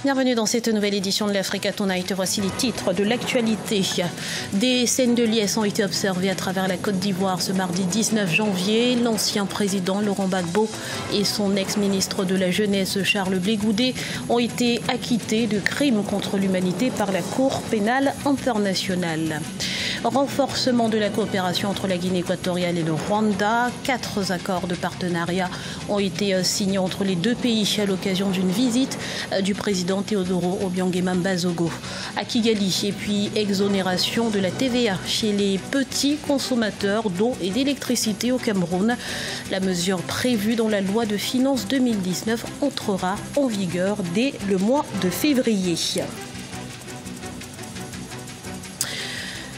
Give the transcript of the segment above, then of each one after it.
Bienvenue dans cette nouvelle édition de l'Africa Tonight. Voici les titres de l'actualité. Des scènes de liesse ont été observées à travers la Côte d'Ivoire ce mardi 19 janvier. L'ancien président Laurent Gbagbo et son ex-ministre de la Jeunesse Charles Blé Goudé ont été acquittés de crimes contre l'humanité par la Cour pénale internationale. Renforcement de la coopération entre la Guinée équatoriale et le Rwanda. 4 accords de partenariat ont été signés entre les deux pays à l'occasion d'une visite du président Théodoro Obiang Bazogo à Kigali. Et puis exonération de la TVA chez les petits consommateurs d'eau et d'électricité au Cameroun. La mesure prévue dans la loi de finances 2019 entrera en vigueur dès le mois de février.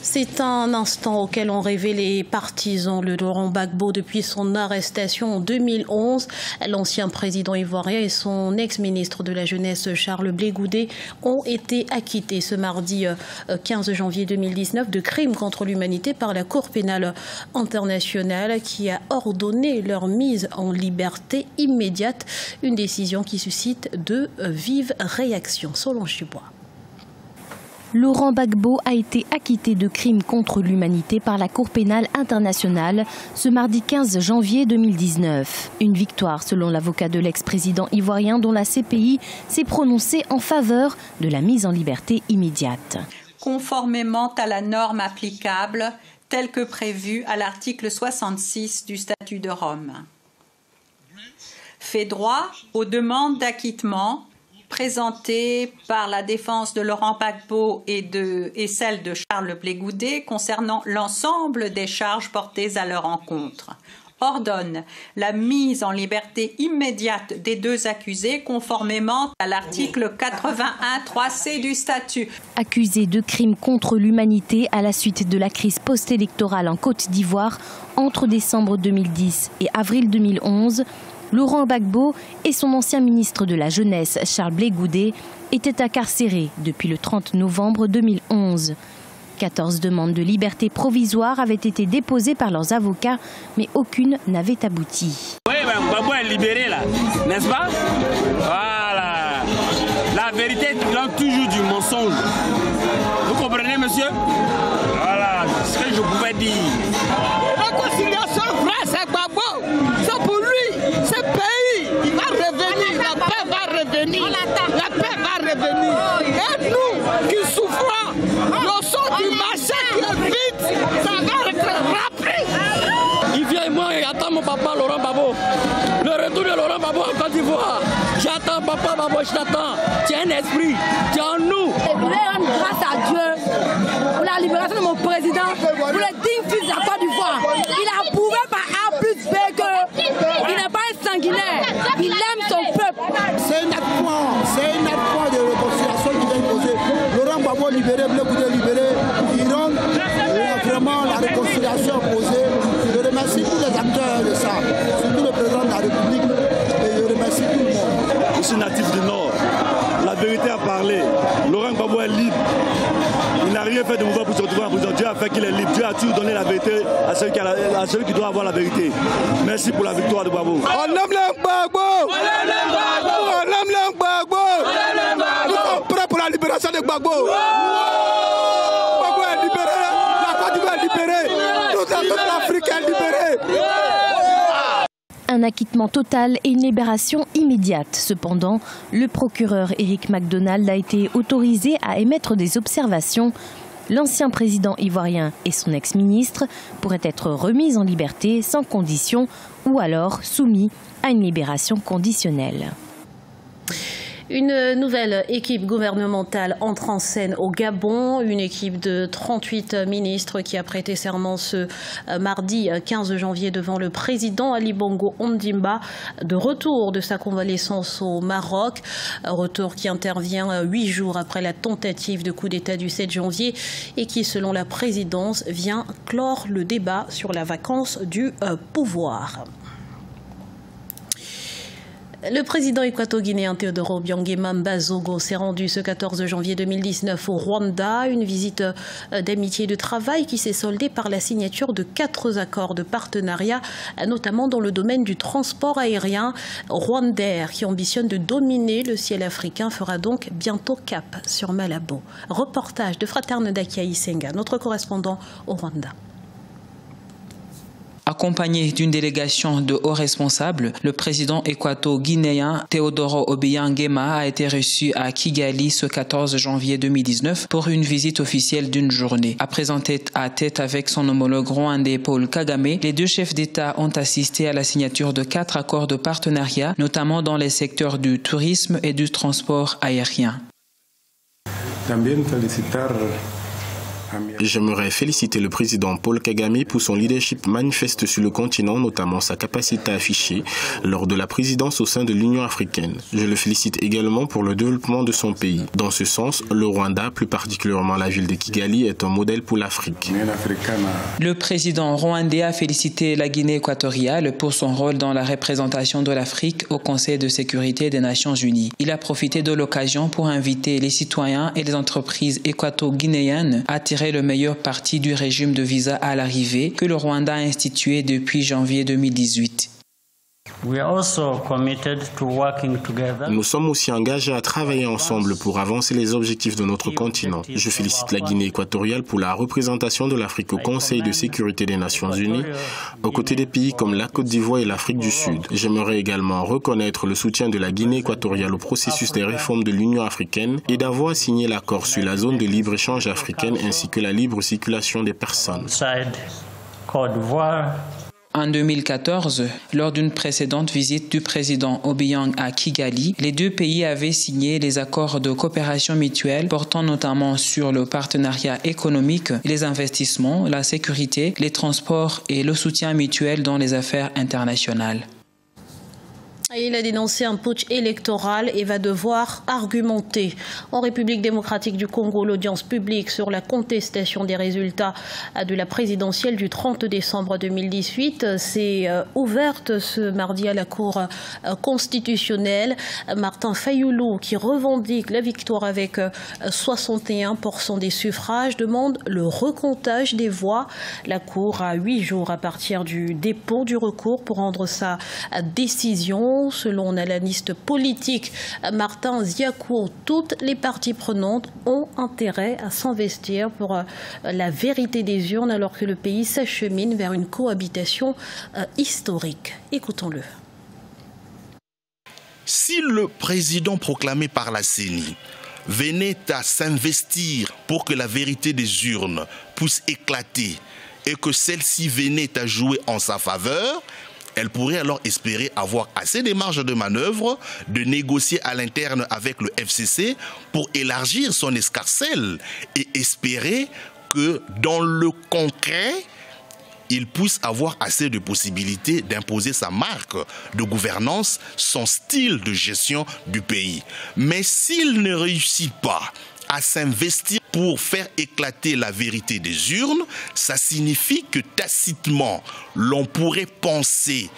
C'est un instant auquel ont rêvé les partisans de Laurent Gbagbo depuis son arrestation en 2011. L'ancien président ivoirien et son ex-ministre de la Jeunesse Charles Blé Goudé ont été acquittés ce mardi 15 janvier 2019 de crimes contre l'humanité par la Cour pénale internationale qui a ordonné leur mise en liberté immédiate. Une décision qui suscite de vives réactions. Solange Dubois. Laurent Gbagbo a été acquitté de crimes contre l'humanité par la Cour pénale internationale ce mardi 15 janvier 2019. Une victoire selon l'avocat de l'ex-président ivoirien dont la CPI s'est prononcée en faveur de la mise en liberté immédiate. Conformément à la norme applicable telle que prévue à l'article 66 du statut de Rome. Fait droit aux demandes d'acquittement présentée par la défense de Laurent Gbagbo et celle de Charles Blé Goudé concernant l'ensemble des charges portées à leur encontre. Ordonne la mise en liberté immédiate des deux accusés conformément à l'article 81.3c du statut. Accusé de crimes contre l'humanité à la suite de la crise post-électorale en Côte d'Ivoire entre décembre 2010 et avril 2011, Laurent Gbagbo et son ancien ministre de la Jeunesse, Charles Blé Goudé, étaient incarcérés depuis le 30 novembre 2011. 14 demandes de liberté provisoire avaient été déposées par leurs avocats, mais aucune n'avait abouti. Oui, Gbagbo est libéré là, n'est-ce pas? Voilà. La vérité triomphe toujours du mensonge. Vous comprenez, monsieur? Voilà ce que je pouvais dire. La conciliation vraie, c'est Gbagbo. C'est pour lui, ce pays, il va revenir, la paix va revenir. La paix va revenir. Et nous qui souffrons, le son du marché qui est vite, ça va être rapide. Il vient et moi et attend mon papa Laurent Gbagbo. Le retour de Laurent Gbagbo en Côte d'Ivoire. J'attends papa Gbagbo, je t'attends. Tu as un esprit, tu es en nous. Je voulais rendre grâce à Dieu pour la libération de mon président, pour les dignes fils de la Côte d'Ivoire. Il a prouvé par A plus B qu'il n'est pas un sanguinaire, il aime son peuple. C'est un acte point de réconciliation qui vient poser. Laurent Gbagbo libéré, Blé Goudé libéré, il rend vraiment la réconciliation posée. Je remercie tous les acteurs de ça, surtout le président de la République, et je remercie tout le monde. Je suis natif du Nord, la vérité a parlé, Laurent Gbagbo est libre. Il n'a rien fait de mauvais pour se retrouver en prison. Dieu a fait qu'il est libre. Dieu a toujours donné la vérité à celui qui doit avoir la vérité. Merci pour la victoire de Gbagbo. On aime le Gbagbo. On aime le Gbagbo. Nous sommes prêts pour la libération de Gbagbo. Gbagbo est libéré. La Côte d'Ivoire est libérée. Toute l'Afrique est libérée. Un acquittement total et une libération immédiate. Cependant, le procureur Eric McDonald a été autorisé à émettre des observations. L'ancien président ivoirien et son ex-ministre pourraient être remis en liberté sans condition ou alors soumis à une libération conditionnelle. Une nouvelle équipe gouvernementale entre en scène au Gabon, une équipe de 38 ministres qui a prêté serment ce mardi 15 janvier devant le président Ali Bongo Ondimba, de retour de sa convalescence au Maroc, retour qui intervient 8 jours après la tentative de coup d'État du 7 janvier et qui, selon la présidence, vient clore le débat sur la vacance du pouvoir. Le président équato-guinéen Teodoro Obiang-Nguema Mbazogo s'est rendu ce 14 janvier 2019 au Rwanda, une visite d'amitié et de travail qui s'est soldée par la signature de 4 accords de partenariat, notamment dans le domaine du transport aérien. Rwandair, qui ambitionne de dominer le ciel africain, fera donc bientôt cap sur Malabo. Reportage de Fraterne Dakia Senga, notre correspondant au Rwanda. Accompagné d'une délégation de hauts responsables, le président équato-guinéen Teodoro Obiang-Nguema a été reçu à Kigali ce 14 janvier 2019 pour une visite officielle d'une journée. À présenter à tête avec son homologue rwandais Paul Kagame, les deux chefs d'État ont assisté à la signature de 4 accords de partenariat, notamment dans les secteurs du tourisme et du transport aérien. J'aimerais féliciter le président Paul Kagame pour son leadership manifeste sur le continent, notamment sa capacité à afficher lors de la présidence au sein de l'Union africaine. Je le félicite également pour le développement de son pays. Dans ce sens, le Rwanda, plus particulièrement la ville de Kigali, est un modèle pour l'Afrique. Le président rwandais a félicité la Guinée équatoriale pour son rôle dans la représentation de l'Afrique au Conseil de sécurité des Nations Unies. Il a profité de l'occasion pour inviter les citoyens et les entreprises équato-guinéennes à tirer le meilleur parti du régime de visa à l'arrivée que le Rwanda a institué depuis janvier 2018. Nous sommes aussi engagés à travailler ensemble pour avancer les objectifs de notre continent. Je félicite la Guinée équatoriale pour la représentation de l'Afrique au Conseil de sécurité des Nations Unies, aux côtés des pays comme la Côte d'Ivoire et l'Afrique du Sud. J'aimerais également reconnaître le soutien de la Guinée équatoriale au processus des réformes de l'Union africaine et d'avoir signé l'accord sur la zone de libre-échange africaine ainsi que la libre circulation des personnes. En 2014, lors d'une précédente visite du président Obiang à Kigali, les deux pays avaient signé les accords de coopération mutuelle portant notamment sur le partenariat économique, les investissements, la sécurité, les transports et le soutien mutuel dans les affaires internationales. Il a dénoncé un putsch électoral et va devoir argumenter. En République démocratique du Congo, l'audience publique sur la contestation des résultats de la présidentielle du 30 décembre 2018 s'est ouverte ce mardi à la Cour constitutionnelle. Martin Fayoulou, qui revendique la victoire avec 61% des suffrages, demande le recomptage des voix. La Cour a 8 jours à partir du dépôt du recours pour rendre sa décision. Selon l'analyste politique Martin Ziakou, toutes les parties prenantes ont intérêt à s'investir pour la vérité des urnes alors que le pays s'achemine vers une cohabitation historique. Écoutons-le. Si le président proclamé par la CENI venait à s'investir pour que la vérité des urnes puisse éclater et que celle-ci venait à jouer en sa faveur, elle pourrait alors espérer avoir assez de marge de manœuvre, de négocier à l'interne avec le FCC pour élargir son escarcelle et espérer que dans le concret, il puisse avoir assez de possibilités d'imposer sa marque de gouvernance, son style de gestion du pays. Mais s'il ne réussit pas à s'investir pour faire éclater la vérité des urnes, ça signifie que tacitement, l'on pourrait penser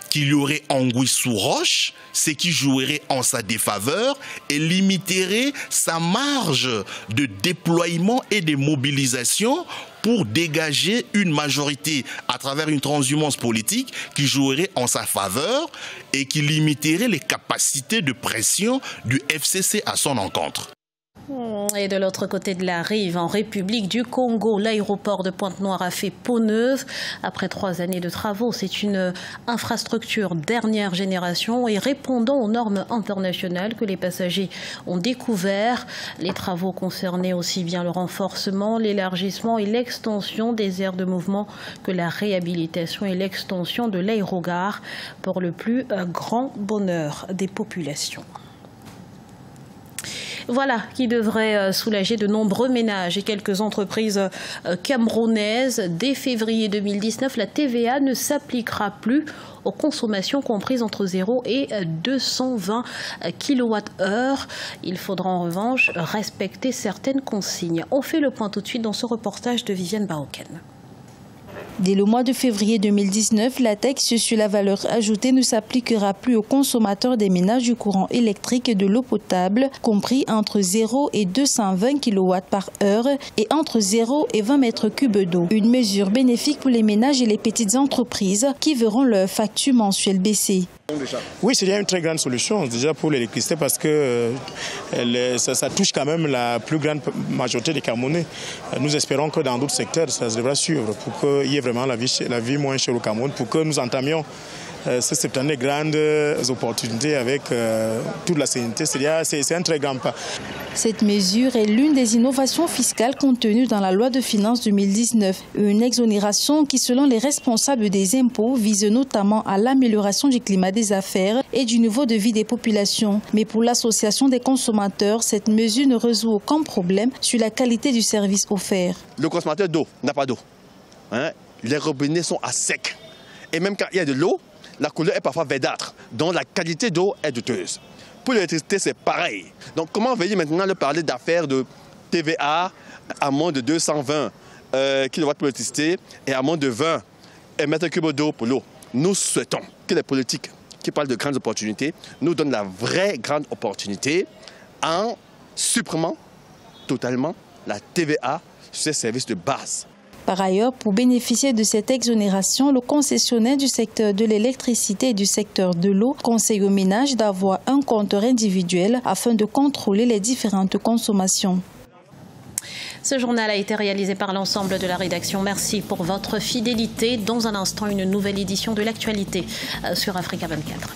qu'il y aurait anguille sous roche, ce qui jouerait en sa défaveur et limiterait sa marge de déploiement et de mobilisation pour dégager une majorité à travers une transhumance politique qui jouerait en sa faveur et qui limiterait les capacités de pression du FCC à son encontre. Et de l'autre côté de la rive, en République du Congo, l'aéroport de Pointe-Noire a fait peau neuve. Après 3 années de travaux, c'est une infrastructure dernière génération et répondant aux normes internationales que les passagers ont découvert. Les travaux concernaient aussi bien le renforcement, l'élargissement et l'extension des aires de mouvement que la réhabilitation et l'extension de l'aérogare pour le plus grand bonheur des populations. Voilà qui devrait soulager de nombreux ménages et quelques entreprises camerounaises. Dès février 2019, la TVA ne s'appliquera plus aux consommations comprises entre 0 et 220 kWh. Il faudra en revanche respecter certaines consignes. On fait le point tout de suite dans ce reportage de Viviane Baroken. Dès le mois de février 2019, la taxe sur la valeur ajoutée ne s'appliquera plus aux consommateurs des ménages du courant électrique et de l'eau potable, compris entre 0 et 220 kW par heure et entre 0 et 20 mètres cubes d'eau. Une mesure bénéfique pour les ménages et les petites entreprises qui verront leur facture mensuelle baisser. Oui, c'est une très grande solution déjà pour l'électricité parce que ça touche quand même la plus grande majorité des Camerounais. Nous espérons que dans d'autres secteurs, ça devra suivre pour qu'il y ait vraiment la vie moins chère au Cameroun, pour que nous entamions cette année grandes opportunités avec toute la sérénité. C'est un très grand pas. Cette mesure est l'une des innovations fiscales contenues dans la loi de finances 2019. Une exonération qui, selon les responsables des impôts, vise notamment à l'amélioration du climat des affaires et du niveau de vie des populations. Mais pour l'association des consommateurs, cette mesure ne résout aucun problème sur la qualité du service offert. Le consommateur d'eau n'a pas d'eau. Les robinets sont à sec. Et même quand il y a de l'eau, la couleur est parfois verdâtre, donc la qualité d'eau est douteuse. Pour l'électricité, c'est pareil. Donc comment venir maintenant leur parler d'affaires de TVA à moins de 220 kW pour l'électricité et à moins de 20 mètres cubes d'eau pour l'eau? Nous souhaitons que les politiques qui parlent de grandes opportunités nous donnent la vraie grande opportunité en supprimant totalement la TVA sur ces services de base. Par ailleurs, pour bénéficier de cette exonération, le concessionnaire du secteur de l'électricité et du secteur de l'eau conseille aux ménages d'avoir un compteur individuel afin de contrôler les différentes consommations. Ce journal a été réalisé par l'ensemble de la rédaction. Merci pour votre fidélité. Dans un instant, une nouvelle édition de l'actualité sur Africa 24.